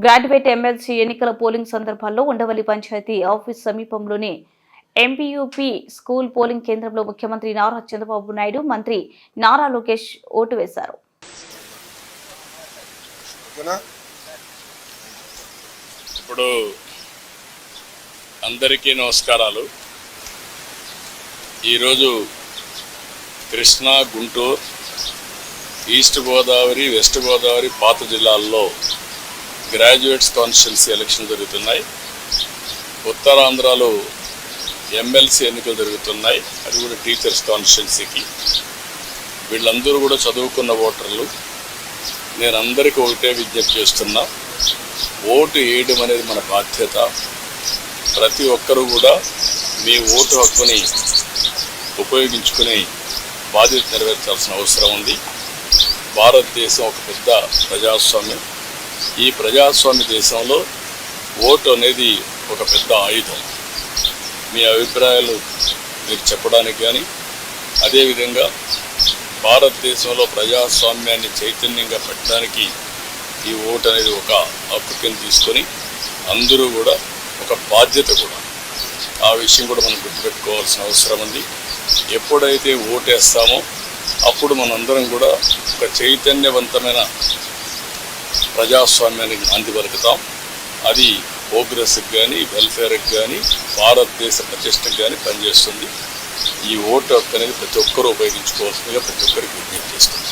Graduate MLC ఎన్నికల polling సందర్భాల్లో Undavalli panchayat office సమీపంలోని ఎంపీయూపీ స్కూల్ పోలింగ్ కేంద్రంలో ముఖ్యమంత్రి నారా చంద్రబాబు నాయుడు, మంత్రి నారా లోకేష్ ఓటు వేశారు. ఇప్పుడు అందరికీ నమస్కారాలు. ఈరోజు కృష్ణా, గుంటూరు, ఈస్ట్ గోదావరి, వెస్ట్ గోదావరి, పాత జిల్లాల్లో గ్రాడ్యుయేట్స్ కాన్స్టిట్యున్సీ ఎలక్షన్ జరుగుతున్నాయి. ఉత్తరాంధ్రలో ఎమ్మెల్సీ ఎన్నికలు జరుగుతున్నాయి, అది కూడా టీచర్స్ కాన్స్టిట్యున్సీకి. వీళ్ళందరూ కూడా చదువుకున్న ఓటర్లు. నేను అందరికీ ఒకటే విజ్ఞప్తి చేస్తున్నా, ఓటు వేయడం అనేది మన బాధ్యత. ప్రతి ఒక్కరూ కూడా మీ ఓటు హక్కుని ఉపయోగించుకుని బాధ్యత నెరవేర్చాల్సిన అవసరం ఉంది. భారతదేశం ఒక పెద్ద ప్రజాస్వామ్యం. ఈ ప్రజాస్వామ్య దేశంలో ఓటు అనేది ఒక పెద్ద ఆయుధం. మీ అభిప్రాయాలు మీరు చెప్పడానికి కానీ, అదేవిధంగా భారతదేశంలో ప్రజాస్వామ్యాన్ని చైతన్యంగా పెట్టడానికి ఈ ఓటు అనేది ఒక హక్కు కింద తీసుకొని అందరూ కూడా ఒక బాధ్యత కూడా. ఆ విషయం కూడా మనం గుర్తుపెట్టుకోవాల్సిన అవసరం ఉంది. ఎప్పుడైతే ఓటేస్తామో అప్పుడు మనందరం కూడా ఒక చైతన్యవంతమైన ప్రజాస్వామ్యానికి నాంది పలుకుతాం. అది ప్రోగ్రెస్కి కానీ, వెల్ఫేర్కి కానీ, భారతదేశ ప్రతిష్టకు కానీ పనిచేస్తుంది. ఈ ఓటు హక్కు అనేది ప్రతి ఒక్కరూ ఉపయోగించుకోవాల్సిందిగా ప్రతి ఒక్కరికి విజ్ఞప్తి చేస్తుంది.